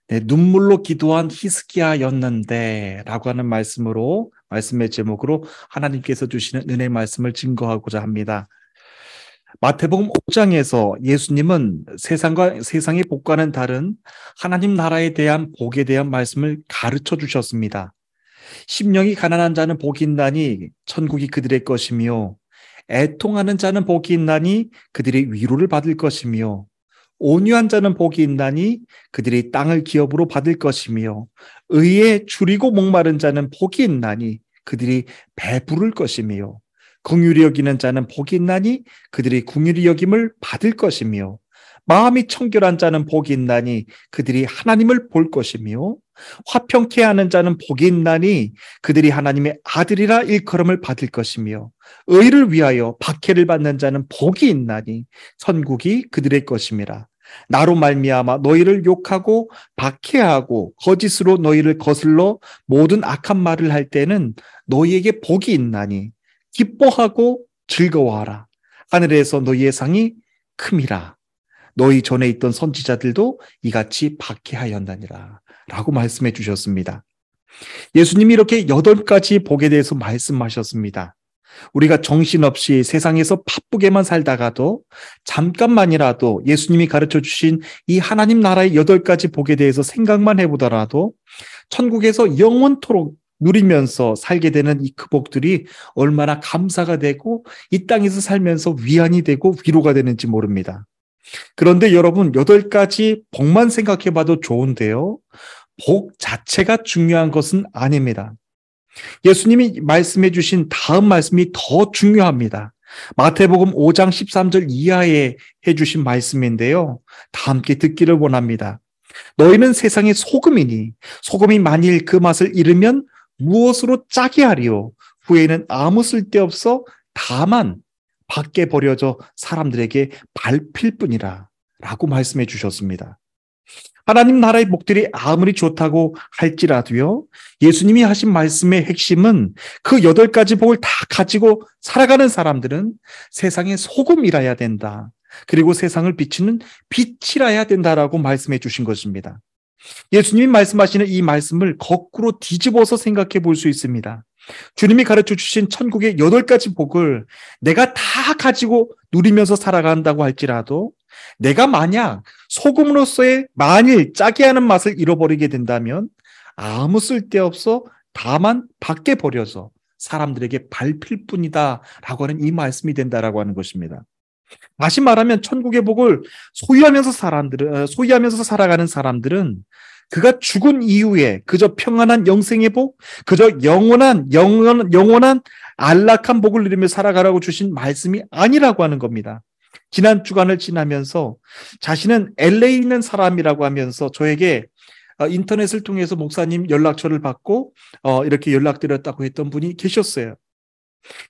네, 눈물로 기도한 히스기야였는데 라고 하는 말씀의 제목으로 하나님께서 주시는 은혜의 말씀을 증거하고자 합니다. 마태복음 5장에서 예수님은 세상의 복과는 다른 하나님 나라에 대한 복에 대한 말씀을 가르쳐 주셨습니다. 심령이 가난한 자는 복이 있나니 천국이 그들의 것이며, 애통하는 자는 복이 있나니 그들이 위로를 받을 것이며, 온유한 자는 복이 있나니 그들이 땅을 기업으로 받을 것이며, 의에 줄이고 목마른 자는 복이 있나니 그들이 배부를 것이며, 긍휼히 여기는 자는 복이 있나니 그들이 긍휼히 여김을 받을 것이며, 마음이 청결한 자는 복이 있나니 그들이 하나님을 볼 것이며, 화평케 하는 자는 복이 있나니 그들이 하나님의 아들이라 일컬음을 받을 것이며, 의를 위하여 박해를 받는 자는 복이 있나니 천국이 그들의 것임이라. 나로 말미암아 너희를 욕하고 박해하고 거짓으로 너희를 거슬러 모든 악한 말을 할 때는 너희에게 복이 있나니 기뻐하고 즐거워하라. 하늘에서 너희의 상이 큼이라. 너희 전에 있던 선지자들도 이같이 박해하였나니라 라고 말씀해 주셨습니다. 예수님이 이렇게 8가지 복에 대해서 말씀하셨습니다. 우리가 정신없이 세상에서 바쁘게만 살다가도 잠깐만이라도 예수님이 가르쳐 주신 이 하나님 나라의 8가지 복에 대해서 생각만 해보더라도 천국에서 영원토록 누리면서 살게 되는 이 그 복들이 얼마나 감사가 되고 이 땅에서 살면서 위안이 되고 위로가 되는지 모릅니다. 그런데 여러분, 8가지 복만 생각해 봐도 좋은데요, 복 자체가 중요한 것은 아닙니다. 예수님이 말씀해 주신 다음 말씀이 더 중요합니다. 마태복음 5장 13절 이하에 해주신 말씀인데요, 다 함께 듣기를 원합니다. 너희는 세상의 소금이니 소금이 만일 그 맛을 잃으면 무엇으로 짜게 하리요? 후에는 아무 쓸데없어 다만 밖에 버려져 사람들에게 밟힐 뿐이라 라고 말씀해 주셨습니다. 하나님 나라의 복들이 아무리 좋다고 할지라도요, 예수님이 하신 말씀의 핵심은 그 8가지 복을 다 가지고 살아가는 사람들은 세상의 소금이라야 된다. 그리고 세상을 비추는 빛이라야 된다라고 말씀해 주신 것입니다. 예수님이 말씀하시는 이 말씀을 거꾸로 뒤집어서 생각해 볼 수 있습니다. 주님이 가르쳐 주신 천국의 8가지 복을 내가 다 가지고 누리면서 살아간다고 할지라도 내가 만약 소금으로서의 만일 짜게 하는 맛을 잃어버리게 된다면 아무 쓸데없어 다만 밖에 버려서 사람들에게 밟힐 뿐이다 라고 하는 이 말씀이 된다라고 하는 것입니다. 다시 말하면 천국의 복을 소유하면서 살아가는 사람들은 그가 죽은 이후에 그저 평안한 영생의 복, 그저 영원한 안락한 복을 누리며 살아가라고 주신 말씀이 아니라고 하는 겁니다. 지난 주간을 지나면서 자신은 LA에 있는 사람이라고 하면서 저에게 인터넷을 통해서 목사님 연락처를 받고 이렇게 연락드렸다고 했던 분이 계셨어요.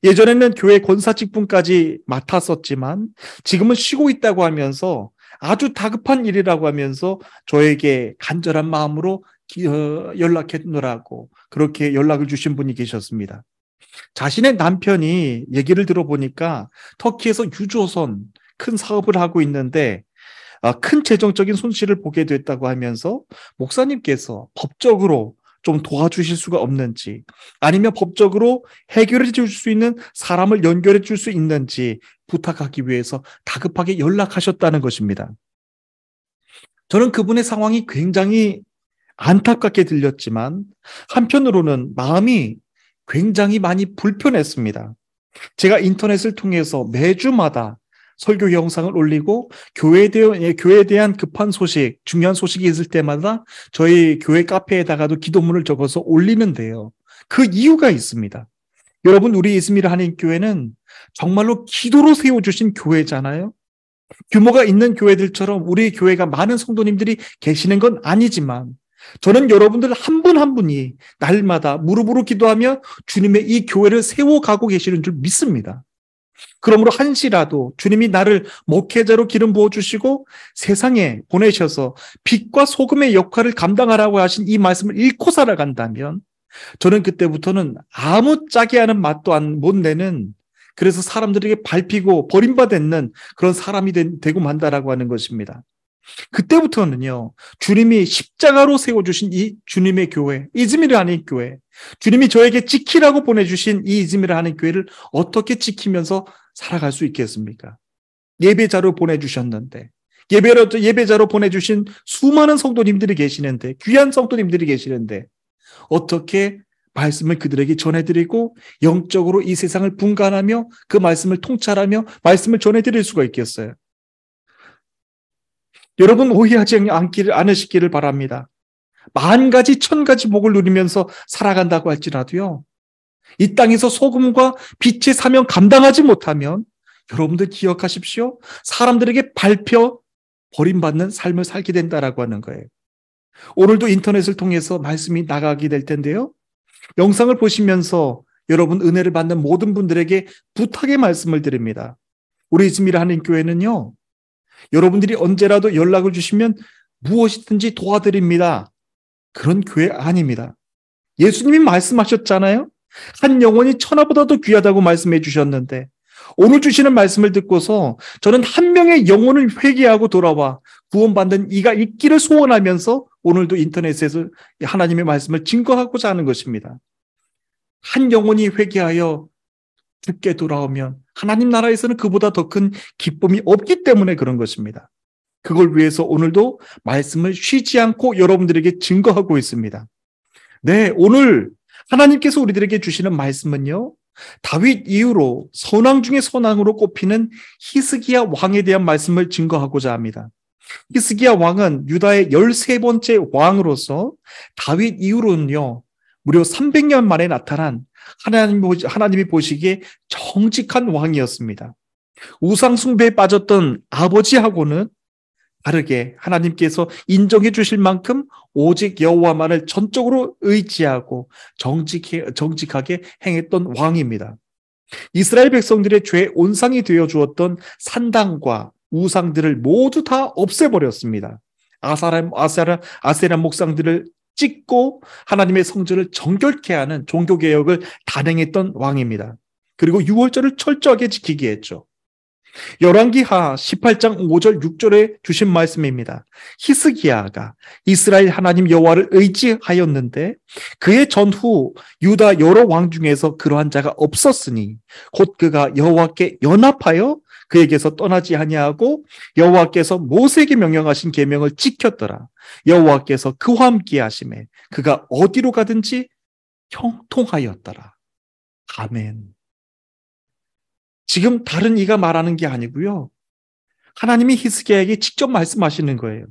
예전에는 교회 권사 직분까지 맡았었지만 지금은 쉬고 있다고 하면서 아주 다급한 일이라고 하면서 저에게 간절한 마음으로 연락해 놓으라고 그렇게 연락을 주신 분이 계셨습니다. 자신의 남편이 얘기를 들어보니까 터키에서 유조선 큰 사업을 하고 있는데 큰 재정적인 손실을 보게 됐다고 하면서 목사님께서 법적으로 좀 도와주실 수가 없는지, 아니면 법적으로 해결해 줄 수 있는 사람을 연결해 줄 수 있는지 부탁하기 위해서 다급하게 연락하셨다는 것입니다. 저는 그분의 상황이 굉장히 안타깝게 들렸지만 한편으로는 마음이 굉장히 많이 불편했습니다. 제가 인터넷을 통해서 매주마다 설교 영상을 올리고 교회에 대한 급한 소식, 중요한 소식이 있을 때마다 저희 교회 카페에다가도 기도문을 적어서 올리는데요. 그 이유가 있습니다. 여러분, 우리 예수님의 하나님교회는 정말로 기도로 세워주신 교회잖아요. 규모가 있는 교회들처럼 우리 교회가 많은 성도님들이 계시는 건 아니지만 저는 여러분들 한 분 한 분이 날마다 무릎으로 기도하며 주님의 이 교회를 세워가고 계시는 줄 믿습니다. 그러므로 한시라도 주님이 나를 목회자로 기름 부어주시고 세상에 보내셔서 빛과 소금의 역할을 감당하라고 하신 이 말씀을 잃고 살아간다면 저는 그때부터는 아무 짜게 하는 맛도 못 내는, 그래서 사람들에게 밟히고 버림받는 그런 사람이 되고 만다라고 하는 것입니다. 그때부터는요, 주님이 십자가로 세워주신 이 주님의 교회, 이즈미르하는 교회, 주님이 저에게 지키라고 보내주신 이 이즈미르하는 교회를 어떻게 지키면서 살아갈 수 있겠습니까? 예배자로 보내주셨는데, 예배자로 보내주신 수많은 성도님들이 계시는데, 귀한 성도님들이 계시는데, 어떻게 말씀을 그들에게 전해드리고 영적으로 이 세상을 분간하며 그 말씀을 통찰하며 말씀을 전해드릴 수가 있겠어요? 여러분 오해하지 않으시기를 바랍니다. 만 가지 천 가지 복을 누리면서 살아간다고 할지라도요, 이 땅에서 소금과 빛의 사명 감당하지 못하면 여러분들 기억하십시오. 사람들에게 밟혀 버림받는 삶을 살게 된다라고 하는 거예요. 오늘도 인터넷을 통해서 말씀이 나가게 될 텐데요, 영상을 보시면서 여러분 은혜를 받는 모든 분들에게 부탁의 말씀을 드립니다. 우리 이즈미르 한인교회는요, 여러분들이 언제라도 연락을 주시면 무엇이든지 도와드립니다. 그런 교회 아닙니다. 예수님이 말씀하셨잖아요. 한 영혼이 천하보다도 귀하다고 말씀해 주셨는데, 오늘 주시는 말씀을 듣고서 저는 한 명의 영혼을 회개하고 돌아와 구원받는 이가 있기를 소원하면서 오늘도 인터넷에서 하나님의 말씀을 증거하고자 하는 것입니다. 한 영혼이 회개하여 죽게 돌아오면 하나님 나라에서는 그보다 더 큰 기쁨이 없기 때문에 그런 것입니다. 그걸 위해서 오늘도 말씀을 쉬지 않고 여러분들에게 증거하고 있습니다. 네, 오늘 하나님께서 우리들에게 주시는 말씀은요, 다윗 이후로 선왕 중에 선왕으로 꼽히는 히스기야 왕에 대한 말씀을 증거하고자 합니다. 히스기야 왕은 유다의 13번째 왕으로서 다윗 이후로는요, 무려 300년 만에 나타난 하나님이 보시기에 정직한 왕이었습니다. 우상 숭배에 빠졌던 아버지하고는 다르게 하나님께서 인정해 주실 만큼 오직 여호와만을 전적으로 의지하고 정직하게 행했던 왕입니다. 이스라엘 백성들의 죄의 온상이 되어 주었던 산당과 우상들을 모두 다 없애버렸습니다. 아세라 목상들을 찍고 하나님의 성전을 정결케 하는 종교개혁을 단행했던 왕입니다. 그리고 유월절을 철저하게 지키게 했죠. 열왕기하 18장 5절 6절에 주신 말씀입니다. 히스기야가 이스라엘 하나님 여호와를 의지하였는데 그의 전후 유다 여러 왕 중에서 그러한 자가 없었으니 곧 그가 여호와께 연합하여 그에게서 떠나지 아니하고 여호와께서 모세에게 명령하신 계명을 지켰더라. 여호와께서 그와 함께 하심에 그가 어디로 가든지 형통하였더라. 아멘. 지금 다른 이가 말하는 게 아니고요, 하나님이 히스기야에게 직접 말씀하시는 거예요.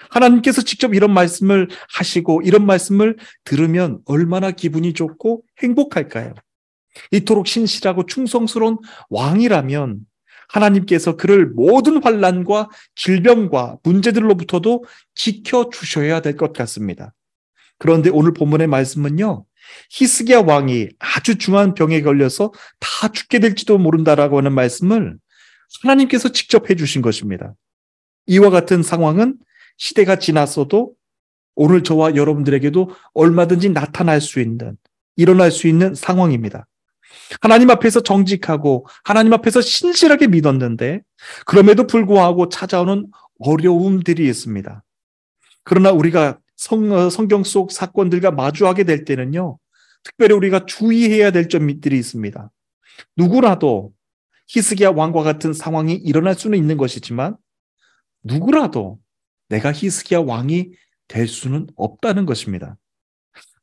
하나님께서 직접 이런 말씀을 하시고 이런 말씀을 들으면 얼마나 기분이 좋고 행복할까요? 이토록 신실하고 충성스러운 왕이라면 하나님께서 그를 모든 환난과 질병과 문제들로부터도 지켜주셔야 될 것 같습니다. 그런데 오늘 본문의 말씀은요, 히스기야 왕이 아주 중한 병에 걸려서 다 죽게 될지도 모른다라고 하는 말씀을 하나님께서 직접 해주신 것입니다. 이와 같은 상황은 시대가 지났어도 오늘 저와 여러분들에게도 얼마든지 일어날 수 있는 상황입니다. 하나님 앞에서 정직하고 하나님 앞에서 신실하게 믿었는데 그럼에도 불구하고 찾아오는 어려움들이 있습니다. 그러나 우리가 성경 속 사건들과 마주하게 될 때는요, 특별히 우리가 주의해야 될 점들이 있습니다. 누구라도 히스기야 왕과 같은 상황이 일어날 수는 있는 것이지만 누구라도 내가 히스기야 왕이 될 수는 없다는 것입니다.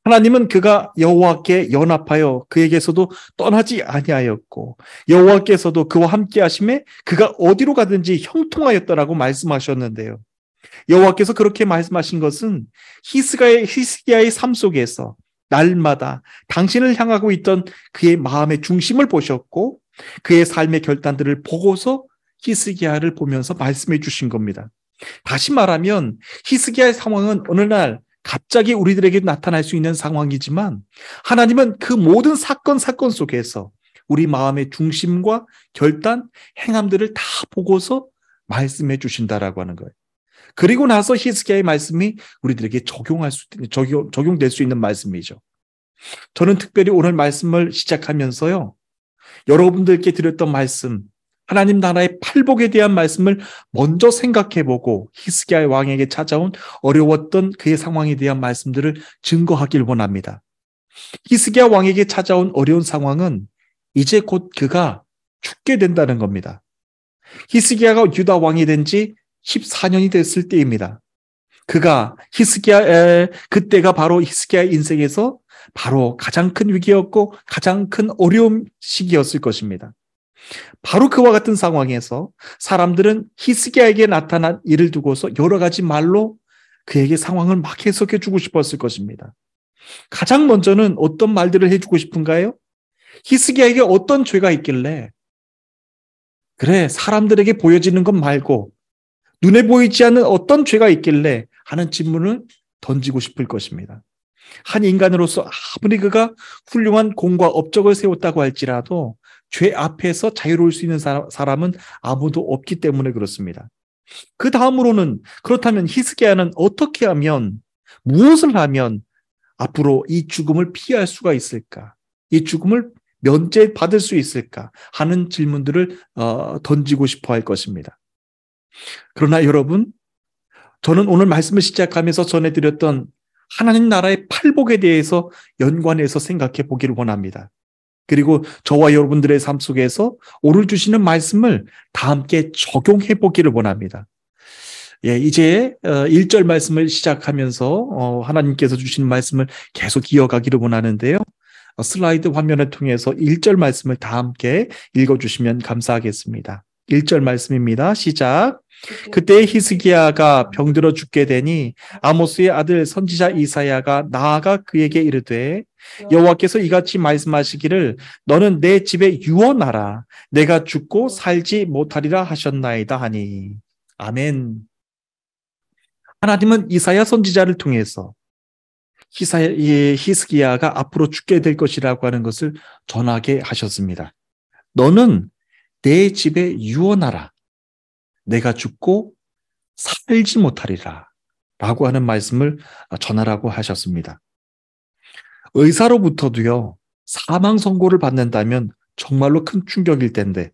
하나님은 그가 여호와께 연합하여 그에게서도 떠나지 아니하였고 여호와께서도 그와 함께 하심에 그가 어디로 가든지 형통하였더라고 말씀하셨는데요. 여호와께서 그렇게 말씀하신 것은 히스기야의 삶 속에서 날마다 당신을 향하고 있던 그의 마음의 중심을 보셨고 그의 삶의 결단들을 보고서 히스기야를 보면서 말씀해 주신 겁니다. 다시 말하면 히스기야의 상황은 어느 날 갑자기 우리들에게 나타날 수 있는 상황이지만 하나님은 그 모든 사건 속에서 우리 마음의 중심과 결단, 행함들을 다 보고서 말씀해 주신다라고 하는 거예요. 그리고 나서 히스기야의 말씀이 우리들에게 적용될 수 있는 말씀이죠. 저는 특별히 오늘 말씀을 시작하면서요, 여러분들께 드렸던 말씀, 하나님 나라의 팔복에 대한 말씀을 먼저 생각해보고 히스기야 왕에게 찾아온 어려웠던 그의 상황에 대한 말씀들을 증거하길 원합니다. 히스기야 왕에게 찾아온 어려운 상황은 이제 곧 그가 죽게 된다는 겁니다. 히스기야가 유다 왕이 된 지 14년이 됐을 때입니다. 그때가 바로 히스기야의 인생에서 바로 가장 큰 위기였고 가장 큰 어려움 시기였을 것입니다. 바로 그와 같은 상황에서 사람들은 히스기야에게 나타난 일을 두고서 여러 가지 말로 그에게 상황을 막 해석해 주고 싶었을 것입니다. 가장 먼저는 어떤 말들을 해주고 싶은가요? 히스기야에게 어떤 죄가 있길래 그래 사람들에게 보여지는 것 말고 눈에 보이지 않는 어떤 죄가 있길래 하는 질문을 던지고 싶을 것입니다. 한 인간으로서 아무리 그가 훌륭한 공과 업적을 세웠다고 할지라도 죄 앞에서 자유로울 수 있는 사람은 아무도 없기 때문에 그렇습니다. 그 다음으로는 그렇다면 히스기야는 어떻게 하면 무엇을 하면 앞으로 이 죽음을 피할 수가 있을까? 이 죽음을 면제받을 수 있을까? 하는 질문들을 던지고 싶어 할 것입니다. 그러나 여러분, 저는 오늘 말씀을 시작하면서 전해드렸던 하나님 나라의 팔복에 대해서 연관해서 생각해 보기를 원합니다. 그리고 저와 여러분들의 삶 속에서 오늘 주시는 말씀을 다 함께 적용해 보기를 원합니다. 예, 이제 1절 말씀을 시작하면서 하나님께서 주시는 말씀을 계속 이어가기를 원하는데요. 슬라이드 화면을 통해서 1절 말씀을 다 함께 읽어주시면 감사하겠습니다. 1절 말씀입니다. 시작. 그때 히스기야가 병들어 죽게 되니 아모스의 아들 선지자 이사야가 나아가 그에게 이르되 여호와께서 이같이 말씀하시기를 너는 내 집에 유언하라 내가 죽고 살지 못하리라 하셨나이다 하니. 아멘. 하나님은 이사야 선지자를 통해서 히스기야가 앞으로 죽게 될 것이라고 하는 것을 전하게 하셨습니다. 너는 내 집에 유언하라. 내가 죽고 살지 못하리라. 라고 하는 말씀을 전하라고 하셨습니다. 의사로부터도요, 사망 선고를 받는다면 정말로 큰 충격일 텐데,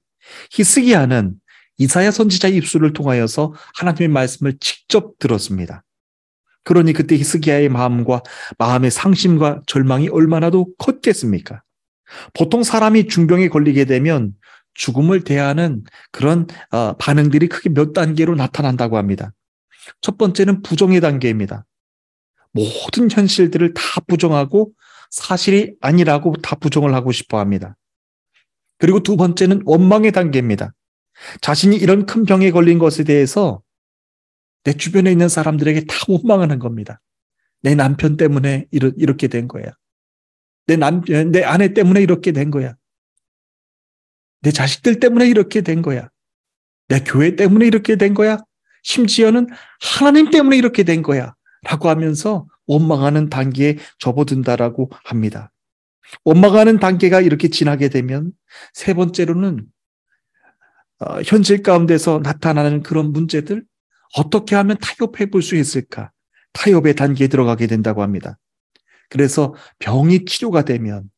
히스기야는 이사야 선지자의 입술을 통하여서 하나님의 말씀을 직접 들었습니다. 그러니 그때 히스기야의 마음의 상심과 절망이 얼마나도 컸겠습니까? 보통 사람이 중병에 걸리게 되면 죽음을 대하는 그런 반응들이 크게 몇 단계로 나타난다고 합니다. 첫 번째는 부정의 단계입니다. 모든 현실들을 다 부정하고 사실이 아니라고 다 부정을 하고 싶어 합니다. 그리고 두 번째는 원망의 단계입니다. 자신이 이런 큰 병에 걸린 것에 대해서 내 주변에 있는 사람들에게 다 원망하는 겁니다. 내 남편 때문에 이렇게 된 거야. 내 아내 때문에 이렇게 된 거야. 내 자식들 때문에 이렇게 된 거야. 내 교회 때문에 이렇게 된 거야. 심지어는 하나님 때문에 이렇게 된 거야. 라고 하면서 원망하는 단계에 접어든다라고 합니다. 원망하는 단계가 이렇게 지나게 되면 세 번째로는 현실 가운데서 나타나는 그런 문제들 어떻게 하면 타협해 볼 수 있을까? 타협의 단계에 들어가게 된다고 합니다. 그래서 병이 치료가 되면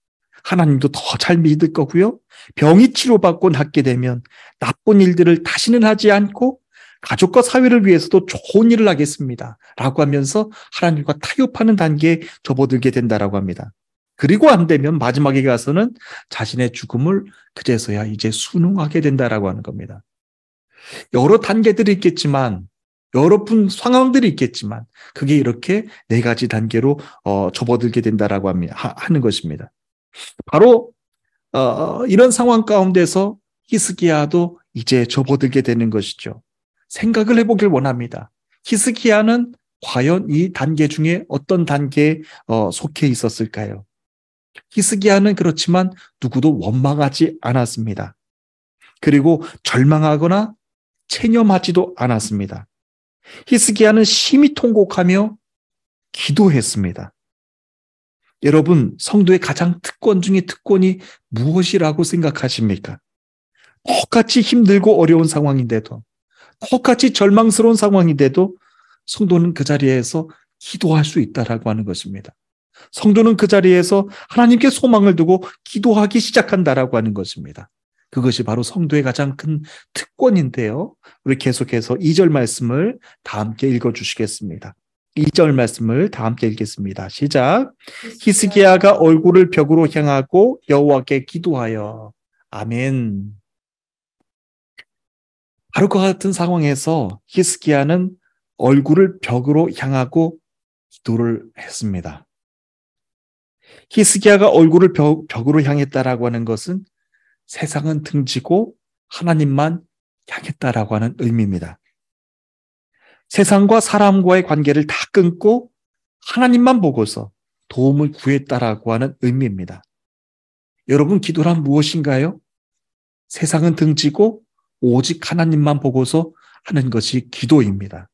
하나님도 더 잘 믿을 거고요. 병이 치료받고 낫게 되면 나쁜 일들을 다시는 하지 않고 가족과 사회를 위해서도 좋은 일을 하겠습니다. 라고 하면서 하나님과 타협하는 단계에 접어들게 된다라고 합니다. 그리고 안 되면 마지막에 가서는 자신의 죽음을 그제서야 이제 순응하게 된다라고 하는 겁니다. 여러 단계들이 있겠지만 여러 상황들이 있겠지만 그게 이렇게 네 가지 단계로 접어들게 된다라고 하는 것입니다. 바로 이런 상황 가운데서 히스기야도 이제 접어들게 되는 것이죠. 생각을 해보길 원합니다. 히스기야는 과연 이 단계 중에 어떤 단계에 속해 있었을까요? 히스기야는 그렇지만 누구도 원망하지 않았습니다. 그리고 절망하거나 체념하지도 않았습니다. 히스기야는 심히 통곡하며 기도했습니다. 여러분, 성도의 가장 특권 중에 특권이 무엇이라고 생각하십니까? 똑같이 힘들고 어려운 상황인데도, 똑같이 절망스러운 상황인데도 성도는 그 자리에서 기도할 수 있다라고 하는 것입니다. 성도는 그 자리에서 하나님께 소망을 두고 기도하기 시작한다라고 하는 것입니다. 그것이 바로 성도의 가장 큰 특권인데요. 우리 계속해서 2절 말씀을 다 함께 읽어주시겠습니다. 2절 말씀을 다 함께 읽겠습니다. 시작. 히스기야가 얼굴을 벽으로 향하고 여호와께 기도하여. 아멘. 바로 그 같은 상황에서 히스기야는 얼굴을 벽으로 향하고 기도를 했습니다. 히스기야가 얼굴을 벽으로 향했다라고 하는 것은 세상은 등지고 하나님만 향했다라고 하는 의미입니다. 세상과 사람과의 관계를 다 끊고 하나님만 보고서 도움을 구했다라고 하는 의미입니다. 여러분, 기도란 무엇인가요? 세상은 등지고 오직 하나님만 보고서 하는 것이 기도입니다.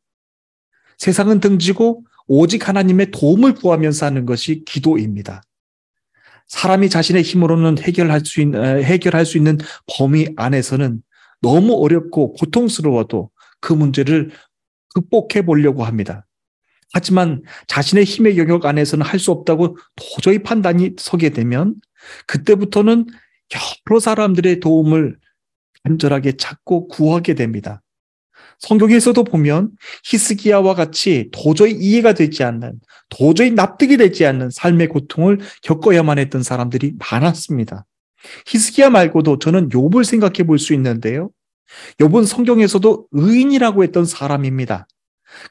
세상은 등지고 오직 하나님의 도움을 구하면서 하는 것이 기도입니다. 사람이 자신의 힘으로는 해결할 수 있는 범위 안에서는 너무 어렵고 고통스러워도 그 문제를 극복해 보려고 합니다. 하지만 자신의 힘의 영역 안에서는 할 수 없다고 도저히 판단이 서게 되면 그때부터는 여러 사람들의 도움을 간절하게 찾고 구하게 됩니다. 성경에서도 보면 히스기야와 같이 도저히 이해가 되지 않는, 도저히 납득이 되지 않는 삶의 고통을 겪어야만 했던 사람들이 많았습니다. 히스기야 말고도 저는 욥을 생각해 볼 수 있는데요. 욥은 성경에서도 의인이라고 했던 사람입니다.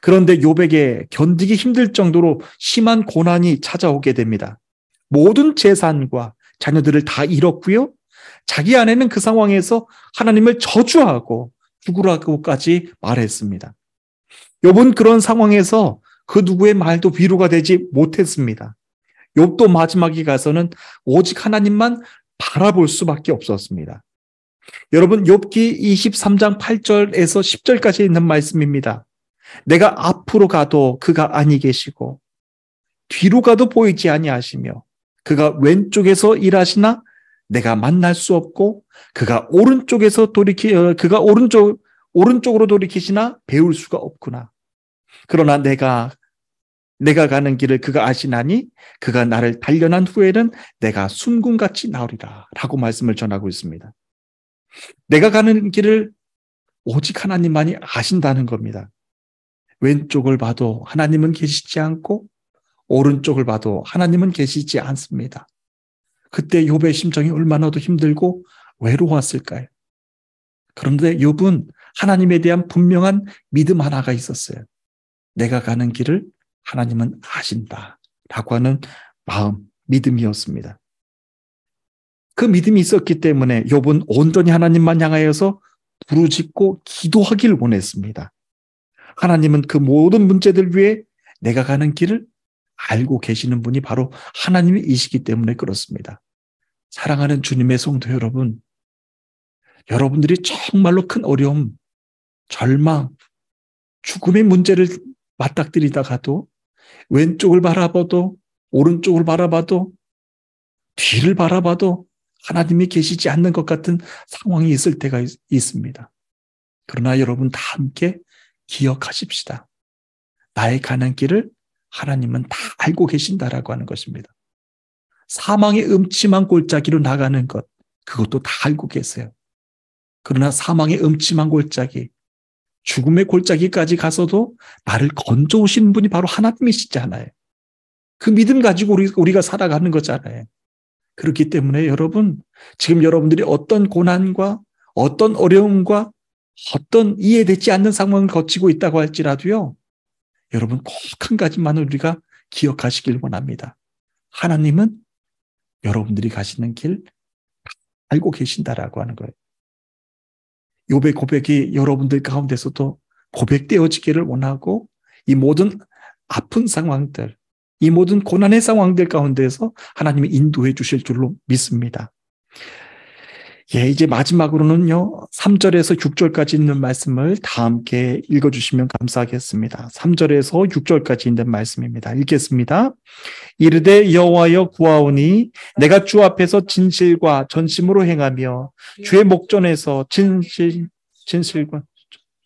그런데 욥에게 견디기 힘들 정도로 심한 고난이 찾아오게 됩니다. 모든 재산과 자녀들을 다 잃었고요. 자기 아내는 그 상황에서 하나님을 저주하고 죽으라고까지 말했습니다. 욥은 그런 상황에서 그 누구의 말도 위로가 되지 못했습니다. 욥도 마지막에 가서는 오직 하나님만 바라볼 수밖에 없었습니다. 여러분, 욥기 23장 8절에서 10절까지 있는 말씀입니다. 내가 앞으로 가도 그가 아니 계시고 뒤로 가도 보이지 아니하시며 그가 왼쪽에서 일하시나 내가 만날 수 없고 그가 오른쪽으로 돌이키시나 배울 수가 없구나. 그러나 내가 가는 길을 그가 아시나니 그가 나를 단련한 후에는 내가 순금같이 나오리라 라고 말씀을 전하고 있습니다. 내가 가는 길을 오직 하나님만이 아신다는 겁니다. 왼쪽을 봐도 하나님은 계시지 않고 오른쪽을 봐도 하나님은 계시지 않습니다. 그때 욥의 심정이 얼마나 더 힘들고 외로웠을까요? 그런데 욥은 하나님에 대한 분명한 믿음 하나가 있었어요. 내가 가는 길을 하나님은 아신다 라고 하는 마음, 믿음이었습니다. 그 믿음이 있었기 때문에 욥은 온전히 하나님만 향하여서 부르짖고 기도하길 원했습니다. 하나님은 그 모든 문제들 위해 내가 가는 길을 알고 계시는 분이 바로 하나님이시기 때문에 그렇습니다. 사랑하는 주님의 성도 여러분, 여러분들이 정말로 큰 어려움, 절망, 죽음의 문제를 맞닥뜨리다가도 왼쪽을 바라봐도 오른쪽을 바라봐도 뒤를 바라봐도 하나님이 계시지 않는 것 같은 상황이 있을 때가 있습니다. 그러나 여러분 다 함께 기억하십시다. 나의 가는 길을 하나님은 다 알고 계신다라고 하는 것입니다. 사망의 음침한 골짜기로 나가는 것, 그것도 다 알고 계세요. 그러나 사망의 음침한 골짜기, 죽음의 골짜기까지 가서도 나를 건져오시는 분이 바로 하나님이시잖아요. 그 믿음 가지고 우리가 살아가는 거잖아요. 그렇기 때문에 여러분, 지금 여러분들이 어떤 고난과 어떤 어려움과 어떤 이해되지 않는 상황을 거치고 있다고 할지라도요, 여러분 꼭 한 가지만 우리가 기억하시길 원합니다. 하나님은 여러분들이 가시는 길 알고 계신다라고 하는 거예요. 욥의 고백이 여러분들 가운데서도 고백되어지기를 원하고 이 모든 아픈 상황들, 이 모든 고난의 상황들 가운데서 하나님이 인도해 주실 줄로 믿습니다. 예, 이제 마지막으로는요, 3절에서 6절까지 있는 말씀을 다 함께 읽어주시면 감사하겠습니다. 3절에서 6절까지 있는 말씀입니다. 읽겠습니다. 이르되 여호와여 구하오니 내가 주 앞에서 진실과 전심으로 행하며 주의 목전에서 진실과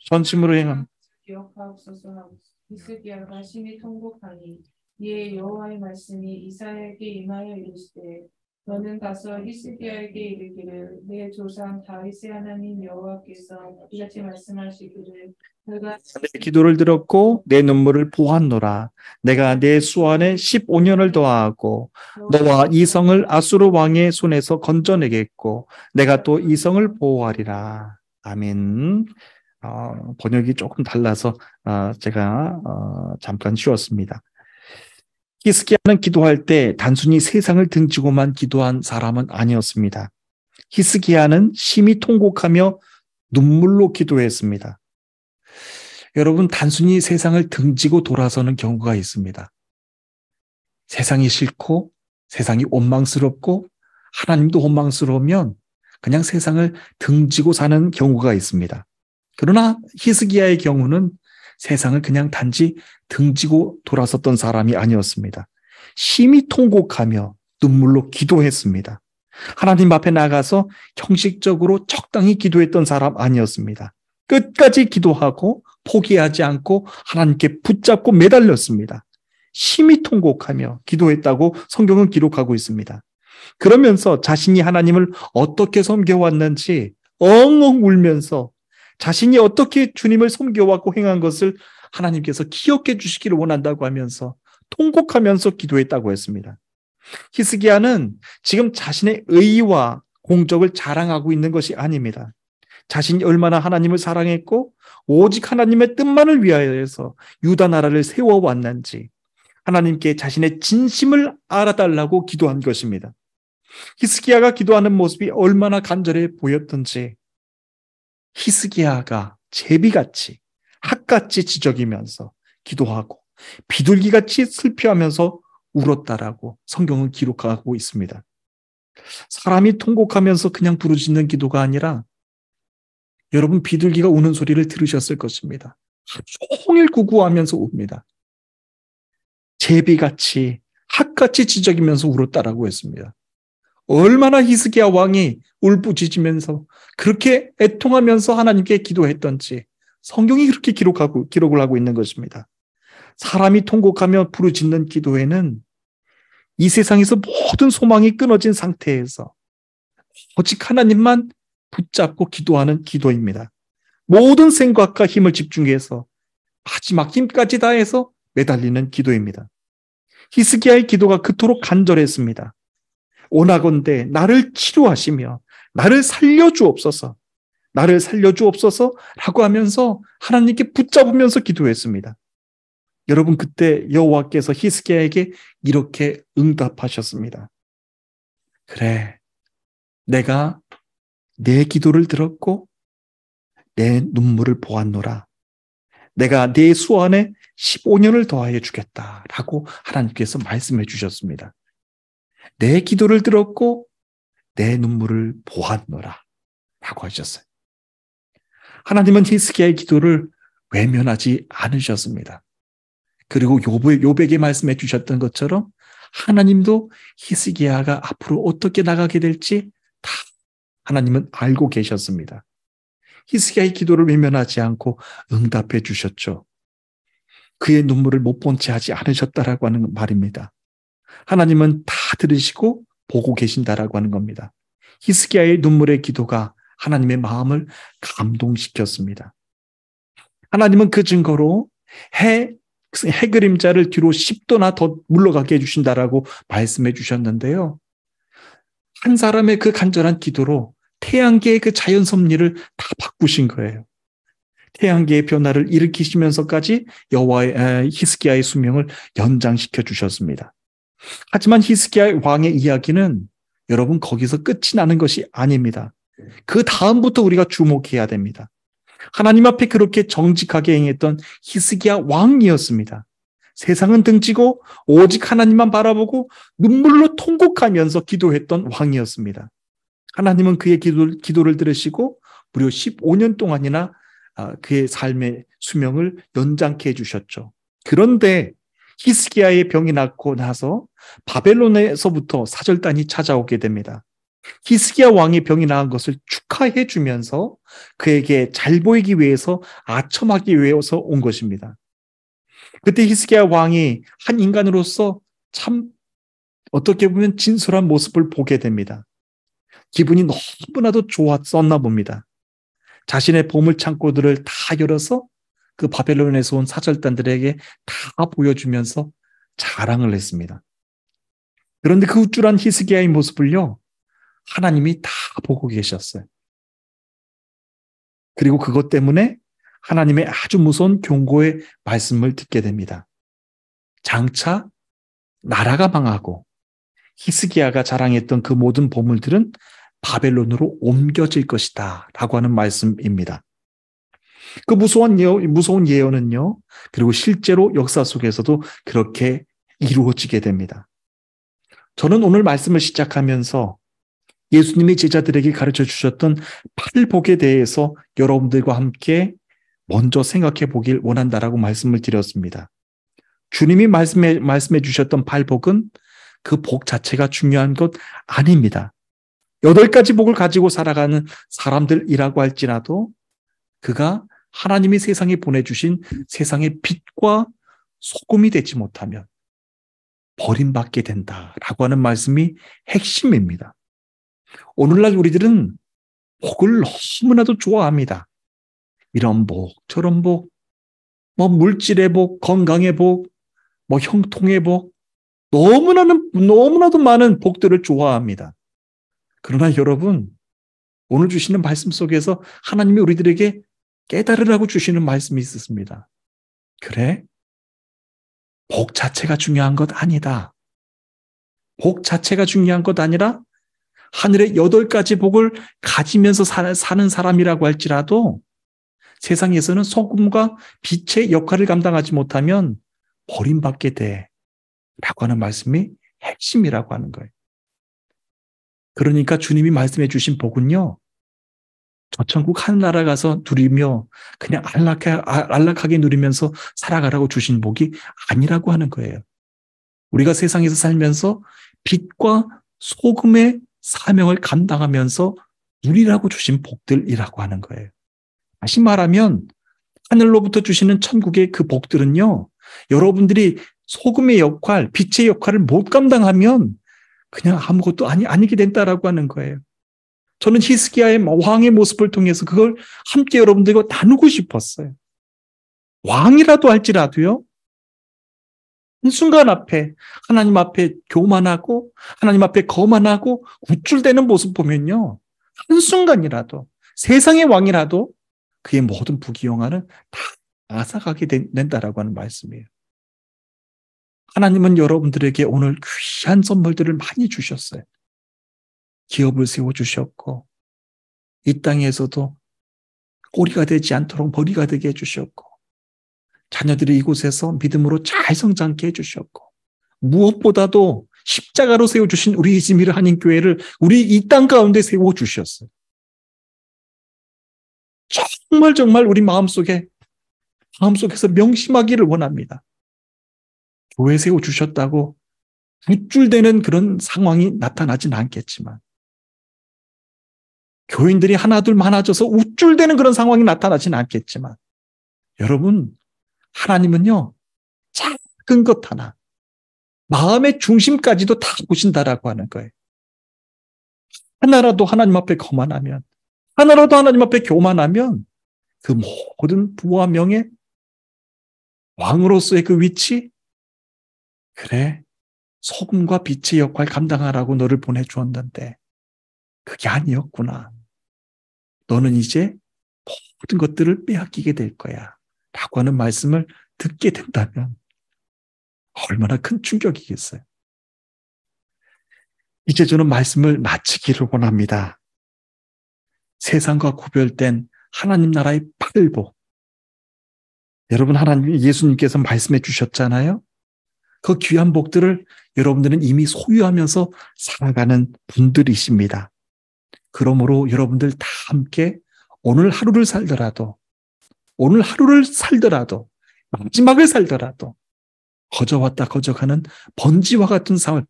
전심으로 행하며 기억하옵소서 하고 히스기야가 심히 통곡하니 이에 여호와의 말씀이 이사야에게 임하여 이르시되 너는 가서 히스기야에게 이르기를 내 조상 다윗의 하나님 여호와께서 이같이 말씀하시기를 내가 내 기도를 들었고 내 눈물을 보았노라. 내가 내 수완에 15년을 더하고 너와 이성을 아수르 왕의 손에서 건져내겠고 내가 또 이성을 보호하리라. 아멘. 번역이 조금 달라서 제가 잠깐 쉬었습니다. 히스기야는 기도할 때 단순히 세상을 등지고만 기도한 사람은 아니었습니다. 히스기야는 심히 통곡하며 눈물로 기도했습니다. 여러분, 단순히 세상을 등지고 돌아서는 경우가 있습니다. 세상이 싫고 세상이 원망스럽고 하나님도 원망스러우면 그냥 세상을 등지고 사는 경우가 있습니다. 그러나 히스기야의 경우는 세상을 그냥 단지 등지고 돌아섰던 사람이 아니었습니다. 심히 통곡하며 눈물로 기도했습니다. 하나님 앞에 나가서 형식적으로 적당히 기도했던 사람 아니었습니다. 끝까지 기도하고 포기하지 않고 하나님께 붙잡고 매달렸습니다. 심히 통곡하며 기도했다고 성경은 기록하고 있습니다. 그러면서 자신이 하나님을 어떻게 섬겨왔는지 엉엉 울면서 자신이 어떻게 주님을 섬겨왔고 행한 것을 하나님께서 기억해 주시기를 원한다고 하면서 통곡하면서 기도했다고 했습니다. 히스기야는 지금 자신의 의와 공적을 자랑하고 있는 것이 아닙니다. 자신이 얼마나 하나님을 사랑했고 오직 하나님의 뜻만을 위하여서 유다 나라를 세워왔는지 하나님께 자신의 진심을 알아달라고 기도한 것입니다. 히스기야가 기도하는 모습이 얼마나 간절해 보였던지 히스기야가 제비같이 학같이 지저귀면서 기도하고 비둘기같이 슬퍼하면서 울었다라고 성경은 기록하고 있습니다. 사람이 통곡하면서 그냥 부르짖는 기도가 아니라 여러분 비둘기가 우는 소리를 들으셨을 것입니다. 종일 구구하면서 웁니다. 제비같이 학같이 지저귀면서 울었다라고 했습니다. 얼마나 히스기야 왕이 울부짖으면서 그렇게 애통하면서 하나님께 기도했던지 성경이 그렇게 기록을 하고 있는 것입니다. 사람이 통곡하며 부르짖는 기도에는 이 세상에서 모든 소망이 끊어진 상태에서 오직 하나님만 붙잡고 기도하는 기도입니다. 모든 생각과 힘을 집중해서 마지막 힘까지 다해서 매달리는 기도입니다. 히스기야의 기도가 그토록 간절했습니다. 오나건대 나를 치료하시며 나를 살려주옵소서, 나를 살려주옵소서라고 하면서 하나님께 붙잡으면서 기도했습니다. 여러분 그때 여호와께서 히스기야에게 이렇게 응답하셨습니다. 그래, 내가 내 기도를 들었고 내 눈물을 보았노라. 내가 내 수완에 15년을 더하여 주겠다라고 하나님께서 말씀해 주셨습니다. 내 기도를 들었고 내 눈물을 보았노라 라고 하셨어요. 하나님은 히스기야의 기도를 외면하지 않으셨습니다. 그리고 요백에 말씀해 주셨던 것처럼 하나님도 히스기야가 앞으로 어떻게 나가게 될지 다 하나님은 알고 계셨습니다. 히스기야의 기도를 외면하지 않고 응답해 주셨죠. 그의 눈물을 못 본 채 하지 않으셨다라고 하는 말입니다. 하나님은 다 들으시고 보고 계신다라고 하는 겁니다. 히스기야의 눈물의 기도가 하나님의 마음을 감동시켰습니다. 하나님은 그 증거로 해 그림자를 뒤로 10도나 더 물러가게 해주신다라고 말씀해 주셨는데요. 한 사람의 그 간절한 기도로 태양계의 그 자연 섭리를 다 바꾸신 거예요. 태양계의 변화를 일으키시면서까지 히스기야의 수명을 연장시켜 주셨습니다. 하지만 히스기야 왕의 이야기는 여러분 거기서 끝이 나는 것이 아닙니다. 그 다음부터 우리가 주목해야 됩니다. 하나님 앞에 그렇게 정직하게 행했던 히스기야 왕이었습니다. 세상은 등지고 오직 하나님만 바라보고 눈물로 통곡하면서 기도했던 왕이었습니다. 하나님은 그의 기도를 들으시고 무려 15년 동안이나 그의 삶의 수명을 연장케 해주셨죠. 그런데 히스기야의 병이 낫고 나서 바벨론에서부터 사절단이 찾아오게 됩니다. 히스기야 왕의 병이 나은 것을 축하해 주면서 그에게 잘 보이기 위해서 아첨하기 위해서 온 것입니다. 그때 히스기야 왕이 한 인간으로서 참 어떻게 보면 진솔한 모습을 보게 됩니다. 기분이 너무나도 좋았었나 봅니다. 자신의 보물 창고들을 다 열어서 그 바벨론에서 온 사절단들에게 다 보여주면서 자랑을 했습니다. 그런데 그 우쭐한 히스기야의 모습을요, 하나님이 다 보고 계셨어요. 그리고 그것 때문에 하나님의 아주 무서운 경고의 말씀을 듣게 됩니다. 장차 나라가 망하고 히스기야가 자랑했던 그 모든 보물들은 바벨론으로 옮겨질 것이다 라고 하는 말씀입니다. 그 무서운 예언은요, 그리고 실제로 역사 속에서도 그렇게 이루어지게 됩니다. 저는 오늘 말씀을 시작하면서 예수님이 제자들에게 가르쳐 주셨던 팔복에 대해서 여러분들과 함께 먼저 생각해 보길 원한다라고 말씀을 드렸습니다. 주님이 말씀해 주셨던 팔복은 그 복 자체가 중요한 것 아닙니다. 8가지 복을 가지고 살아가는 사람들이라고 할지라도 그가 하나님이 세상에 보내주신 세상의 빛과 소금이 되지 못하면 버림받게 된다라고 하는 말씀이 핵심입니다. 오늘날 우리들은 복을 너무나도 좋아합니다. 이런 복, 저런 복, 뭐 물질의 복, 건강의 복, 뭐 형통의 복, 너무나도 많은 복들을 좋아합니다. 그러나 여러분, 오늘 주시는 말씀 속에서 하나님이 우리들에게 깨달으라고 주시는 말씀이 있었습니다. 그래? 복 자체가 중요한 것 아니다. 복 자체가 중요한 것 아니라 하늘의 8가지 복을 가지면서 사는 사람이라고 할지라도 세상에서는 소금과 빛의 역할을 감당하지 못하면 버림받게 돼 라고 하는 말씀이 핵심이라고 하는 거예요. 그러니까 주님이 말씀해 주신 복은요, 저 천국 하늘나라 가서 누리며 그냥 안락하게 누리면서 살아가라고 주신 복이 아니라고 하는 거예요. 우리가 세상에서 살면서 빛과 소금의 사명을 감당하면서 누리라고 주신 복들이라고 하는 거예요. 다시 말하면 하늘로부터 주시는 천국의 그 복들은요, 여러분들이 소금의 역할, 빛의 역할을 못 감당하면 그냥 아무것도 아니게 된다라고 하는 거예요. 저는 히스기야의 왕의 모습을 통해서 그걸 함께 여러분들과 나누고 싶었어요. 왕이라도 할지라도요, 한순간 앞에 하나님 앞에 교만하고 하나님 앞에 거만하고 우쭐대는 모습 보면요, 한순간이라도 세상의 왕이라도 그의 모든 부귀영화는 다 앗아가게 된다라고 하는 말씀이에요. 하나님은 여러분들에게 오늘 귀한 선물들을 많이 주셨어요. 기업을 세워주셨고 이 땅에서도 꼬리가 되지 않도록 머리가 되게 해주셨고 자녀들이 이곳에서 믿음으로 잘 성장케 해주셨고 무엇보다도 십자가로 세워주신 우리 이즈미르 한인교회를 우리 이 땅 가운데 세워주셨어요. 정말 우리 마음속에서 명심하기를 원합니다. 교회 세워주셨다고 우쭐대는 그런 상황이 나타나진 않겠지만 교인들이 하나둘 많아져서 우쭐대는 그런 상황이 나타나진 않겠지만 여러분, 하나님은요, 작은 것 하나, 마음의 중심까지도 다 보신다라고 하는 거예요. 하나라도 하나님 앞에 거만하면, 하나라도 하나님 앞에 교만하면 그 모든 부와 명예, 왕으로서의 그 위치, 그래, 소금과 빛의 역할 감당하라고 너를 보내주었는데 그게 아니었구나. 너는 이제 모든 것들을 빼앗기게 될 거야. 라고 하는 말씀을 듣게 된다면 얼마나 큰 충격이겠어요. 이제 저는 말씀을 마치기를 원합니다. 세상과 구별된 하나님 나라의 팔복. 여러분, 예수님께서 말씀해 주셨잖아요. 그 귀한 복들을 여러분들은 이미 소유하면서 살아가는 분들이십니다. 그러므로 여러분들 다 함께 오늘 하루를 살더라도 마지막을 살더라도 거저왔다 거저가는 번지와 같은 삶을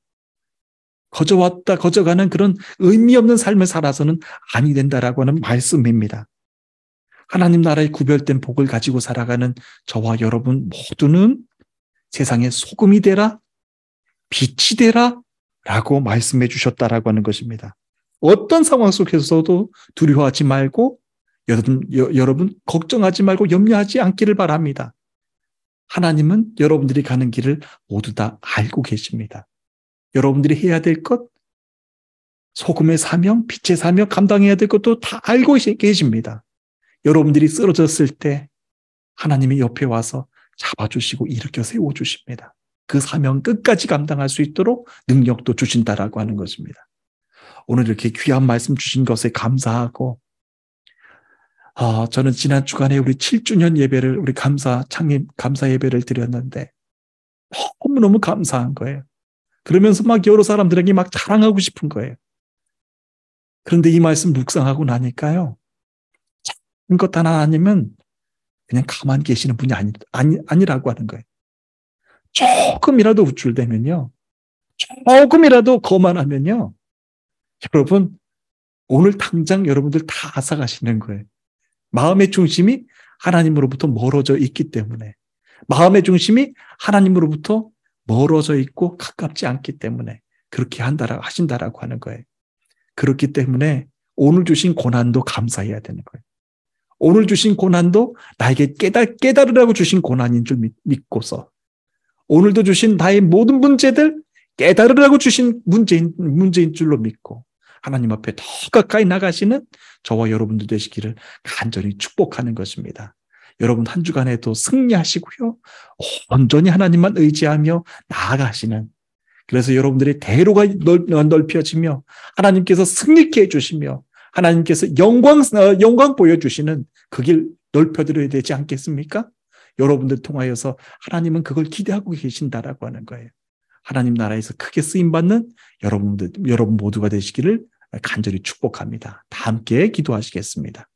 거저왔다 거저가는 그런 의미 없는 삶을 살아서는 아니 된다라고 하는 말씀입니다. 하나님 나라의 구별된 복을 가지고 살아가는 저와 여러분 모두는 세상의 소금이 되라, 빛이 되라, 라고 말씀해 주셨다라고 하는 것입니다. 어떤 상황 속에서도 두려워하지 말고 여러분 걱정하지 말고 염려하지 않기를 바랍니다. 하나님은 여러분들이 가는 길을 모두 다 알고 계십니다. 여러분들이 해야 될 것, 소금의 사명, 빛의 사명, 감당해야 될 것도 다 알고 계십니다. 여러분들이 쓰러졌을 때 하나님이 옆에 와서 잡아주시고 일으켜 세워주십니다. 그 사명 끝까지 감당할 수 있도록 능력도 주신다라고 하는 것입니다. 오늘 이렇게 귀한 말씀 주신 것에 감사하고, 저는 지난 주간에 우리 7주년 예배를, 우리 창립 감사 예배를 드렸는데 너무너무 감사한 거예요. 그러면서 막 여러 사람들에게 막 자랑하고 싶은 거예요. 그런데 이 말씀 묵상하고 나니까요, 작은 것 하나 아니면 그냥 가만히 계시는 분이 아니라고 하는 거예요. 조금이라도 우쭐대면요, 조금이라도 거만하면요, 여러분, 오늘 당장 여러분들 다 앗아가시는 거예요. 마음의 중심이 하나님으로부터 멀어져 있기 때문에, 마음의 중심이 하나님으로부터 멀어져 있고 가깝지 않기 때문에 그렇게 하신다라고 하는 거예요. 그렇기 때문에 오늘 주신 고난도 감사해야 되는 거예요. 오늘 주신 고난도 나에게 깨달으라고 주신 고난인 줄 믿고서, 오늘도 주신 나의 모든 문제들 깨달으라고 주신 문제인 줄로 믿고 하나님 앞에 더 가까이 나가시는 저와 여러분들 되시기를 간절히 축복하는 것입니다. 여러분 한 주간에도 승리하시고요, 온전히 하나님만 의지하며 나아가시는, 그래서 여러분들의 대로가 넓혀지며 하나님께서 승리케 해주시며 하나님께서 영광 보여주시는 그 길 넓혀드려야 되지 않겠습니까? 여러분들 통하여서 하나님은 그걸 기대하고 계신다라고 하는 거예요. 하나님 나라에서 크게 쓰임받는 여러분 모두가 되시기를 간절히 축복합니다. 다 함께 기도하시겠습니다.